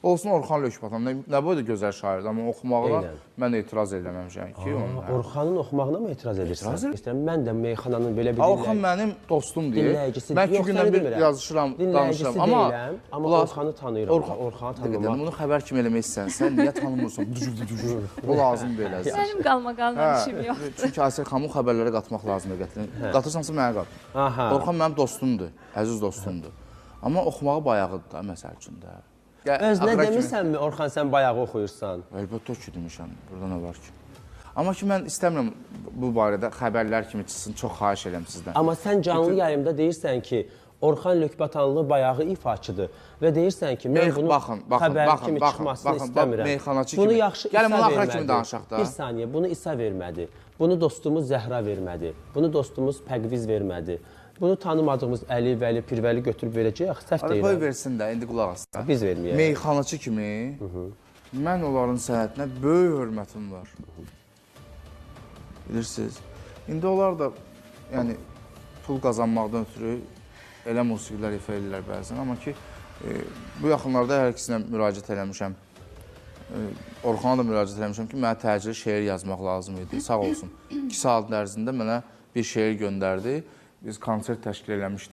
Olsun Orxan Lökbatan, nə boyda gözəl şairdir, amma oxumağına mən etiraz eləməmişəm ki. Orxanın oxumağına mı etiraz edirsən? Mən də meyxananın belə bir Orxan mənim dostum deyil. Mən 2 gündən bir yazışıram, danışıram. Amma Orxanı tanıyıram. Orxanı tanımaq. Bunu xəbər kimi eləmək istəyirsən, sən niyə tanımırsan? O lazım belədir. Mənim qalmaqalma işim yoxdur. Çünki Asir xanımı xəbərlərə qatmaq lazımdır gətirin. Qatırsansa mənə qat. Orxan mənim dostumdur, əziz dostumdur. Amma oxumağı bayağıdır da, məsəl üçün də. Özünə demirsənmi, Orxan, sən bayağı oxuyursan? Əlbəttə ki, demişəm, burada nə var ki. Amma ki, mən istəmirəm bu barədə xəbərlər kimi çıxsın, çox xahiş edirəm sizdən. Amma sən canlı yayımda deyirsən ki, Orxan Lökbatanlı bayağı ifaçıdır və deyirsən ki, mən bunu xəbər kimi çıxmasını istəmirəm. Bunu yaxşı İsa vermədi. Bir saniyə, bunu İsa vermədi. Bunu dostumuz Zəhra vermədi. Bunu dostumuz Pəqviz vermədi. Bunu tanımadığımız Əli, Vəli, Pirvəli götürüb verəcək, səhv deyirəm. Qoy versin də, indi qulaq asın. Biz verməyək. Meyxanaçı kimi mən onların sənətinə böyük hörmətim var. Bilirsiniz, indi onlar da pul qazanmaqdan ötürü elə musiqilər ifa edirlər bəzən. Amma ki, bu yaxınlarda hər ikisinə müraciət eləmişəm. Orxana da müraciət eləmişəm ki, mənə təcili şeir yazmaq lazım idi. Sağ olsun. 2 saat ərzində mənə bir şeir göndərdi. Biz konsert təşkil eləmişdik.